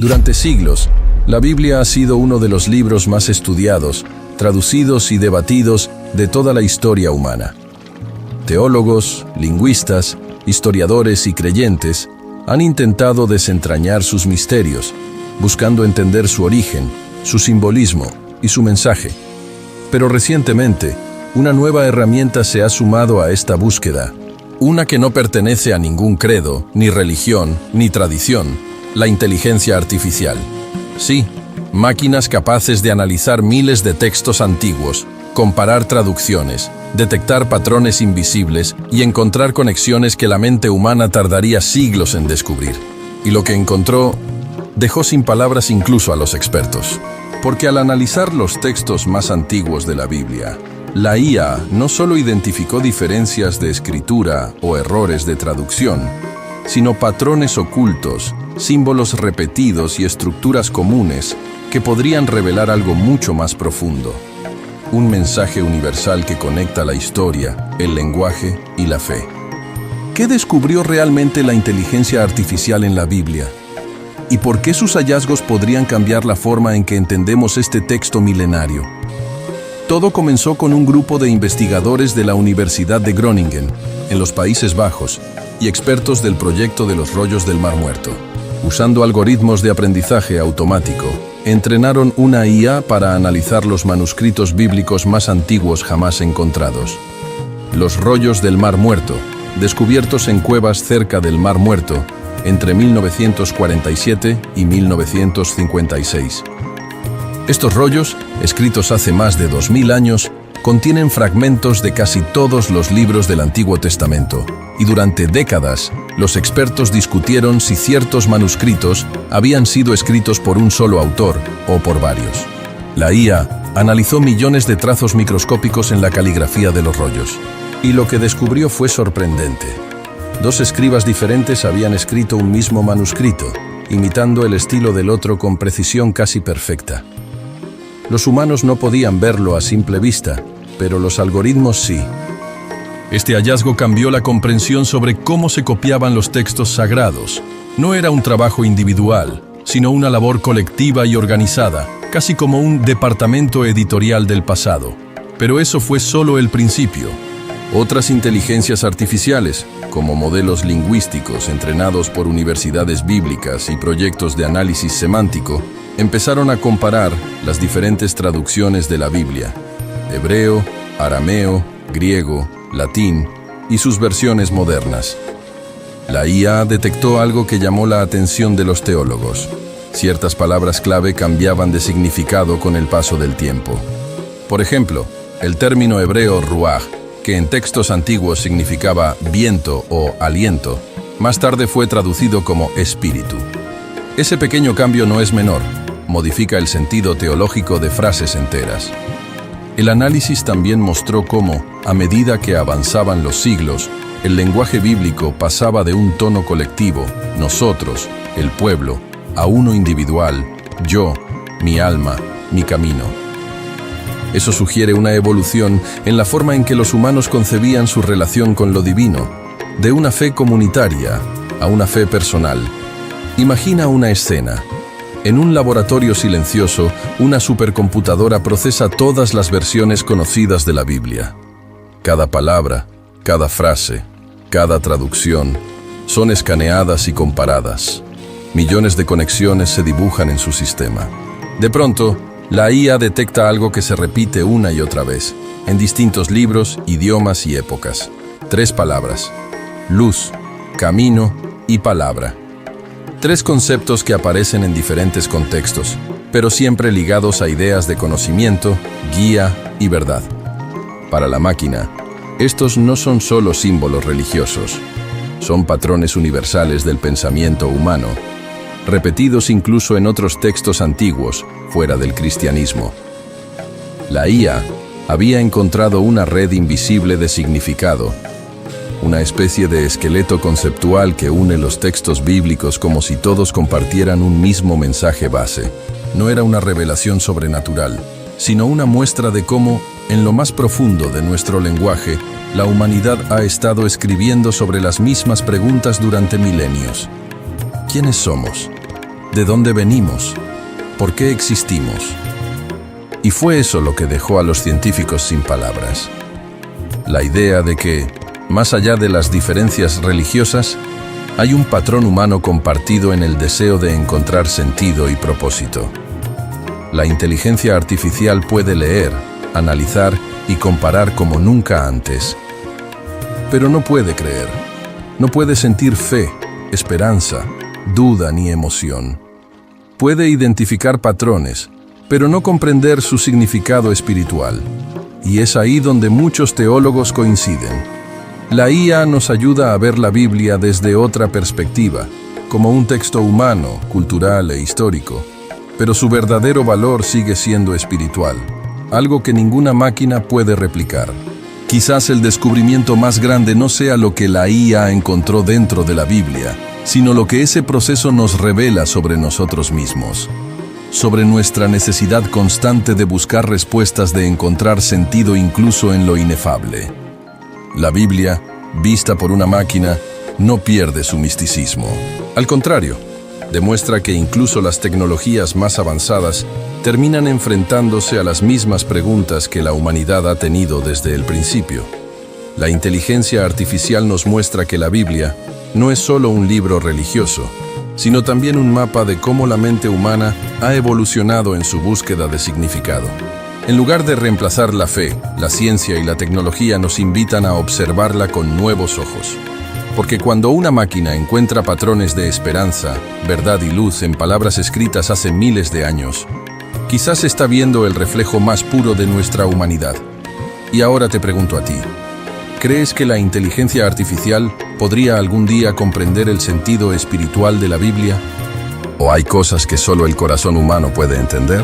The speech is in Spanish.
Durante siglos, la Biblia ha sido uno de los libros más estudiados, traducidos y debatidos de toda la historia humana. Teólogos, lingüistas, historiadores y creyentes han intentado desentrañar sus misterios, buscando entender su origen, su simbolismo y su mensaje. Pero recientemente, una nueva herramienta se ha sumado a esta búsqueda, una que no pertenece a ningún credo, ni religión, ni tradición: la inteligencia artificial. Sí, máquinas capaces de analizar miles de textos antiguos, comparar traducciones, detectar patrones invisibles y encontrar conexiones que la mente humana tardaría siglos en descubrir. Y lo que encontró dejó sin palabras incluso a los expertos. Porque al analizar los textos más antiguos de la Biblia, la IA no solo identificó diferencias de escritura o errores de traducción, sino patrones ocultos, símbolos repetidos y estructuras comunes que podrían revelar algo mucho más profundo. Un mensaje universal que conecta la historia, el lenguaje y la fe. ¿Qué descubrió realmente la inteligencia artificial en la Biblia? ¿Y por qué sus hallazgos podrían cambiar la forma en que entendemos este texto milenario? Todo comenzó con un grupo de investigadores de la Universidad de Groningen, en los Países Bajos, y expertos del proyecto de los rollos del Mar Muerto. Usando algoritmos de aprendizaje automático, entrenaron una IA para analizar los manuscritos bíblicos más antiguos jamás encontrados. Los rollos del Mar Muerto, descubiertos en cuevas cerca del Mar Muerto, entre 1947 y 1956. Estos rollos, escritos hace más de 2000 años, contienen fragmentos de casi todos los libros del Antiguo Testamento, y durante décadas, los expertos discutieron si ciertos manuscritos habían sido escritos por un solo autor o por varios. La IA analizó millones de trazos microscópicos en la caligrafía de los rollos, y lo que descubrió fue sorprendente. 2 escribas diferentes habían escrito un mismo manuscrito, imitando el estilo del otro con precisión casi perfecta. Los humanos no podían verlo a simple vista, pero los algoritmos sí. Este hallazgo cambió la comprensión sobre cómo se copiaban los textos sagrados. No era un trabajo individual, sino una labor colectiva y organizada, casi como un departamento editorial del pasado. Pero eso fue solo el principio. Otras inteligencias artificiales, como modelos lingüísticos entrenados por universidades bíblicas y proyectos de análisis semántico, empezaron a comparar las diferentes traducciones de la Biblia: hebreo, arameo, griego, latín y sus versiones modernas. La IA detectó algo que llamó la atención de los teólogos. Ciertas palabras clave cambiaban de significado con el paso del tiempo. Por ejemplo, el término hebreo ruaj, que en textos antiguos significaba viento o aliento, más tarde fue traducido como espíritu. Ese pequeño cambio no es menor, modifica el sentido teológico de frases enteras. El análisis también mostró cómo, a medida que avanzaban los siglos, el lenguaje bíblico pasaba de un tono colectivo, nosotros, el pueblo, a uno individual, yo, mi alma, mi camino. Eso sugiere una evolución en la forma en que los humanos concebían su relación con lo divino, de una fe comunitaria a una fe personal. Imagina una escena. En un laboratorio silencioso, una supercomputadora procesa todas las versiones conocidas de la Biblia. Cada palabra, cada frase, cada traducción, son escaneadas y comparadas. Millones de conexiones se dibujan en su sistema. De pronto, la IA detecta algo que se repite una y otra vez, en distintos libros, idiomas y épocas. 3 palabras: luz, camino y palabra. 3 conceptos que aparecen en diferentes contextos, pero siempre ligados a ideas de conocimiento, guía y verdad. Para la máquina, estos no son solo símbolos religiosos, son patrones universales del pensamiento humano, repetidos incluso en otros textos antiguos, fuera del cristianismo. La IA había encontrado una red invisible de significado, una especie de esqueleto conceptual que une los textos bíblicos como si todos compartieran un mismo mensaje base. No era una revelación sobrenatural, sino una muestra de cómo, en lo más profundo de nuestro lenguaje, la humanidad ha estado escribiendo sobre las mismas preguntas durante milenios. ¿Quiénes somos? ¿De dónde venimos? ¿Por qué existimos? Y fue eso lo que dejó a los científicos sin palabras. La idea de que, más allá de las diferencias religiosas, hay un patrón humano compartido en el deseo de encontrar sentido y propósito. La inteligencia artificial puede leer, analizar y comparar como nunca antes. Pero no puede creer, no puede sentir fe, esperanza, duda ni emoción. Puede identificar patrones, pero no comprender su significado espiritual. Y es ahí donde muchos teólogos coinciden. La IA nos ayuda a ver la Biblia desde otra perspectiva, como un texto humano, cultural e histórico. Pero su verdadero valor sigue siendo espiritual, algo que ninguna máquina puede replicar. Quizás el descubrimiento más grande no sea lo que la IA encontró dentro de la Biblia, sino lo que ese proceso nos revela sobre nosotros mismos, sobre nuestra necesidad constante de buscar respuestas, de encontrar sentido incluso en lo inefable. La Biblia, vista por una máquina, no pierde su misticismo. Al contrario, demuestra que incluso las tecnologías más avanzadas terminan enfrentándose a las mismas preguntas que la humanidad ha tenido desde el principio. La inteligencia artificial nos muestra que la Biblia no es solo un libro religioso, sino también un mapa de cómo la mente humana ha evolucionado en su búsqueda de significado. En lugar de reemplazar la fe, la ciencia y la tecnología nos invitan a observarla con nuevos ojos. Porque cuando una máquina encuentra patrones de esperanza, verdad y luz en palabras escritas hace miles de años, quizás está viendo el reflejo más puro de nuestra humanidad. Y ahora te pregunto a ti, ¿crees que la inteligencia artificial podría algún día comprender el sentido espiritual de la Biblia? ¿O hay cosas que solo el corazón humano puede entender?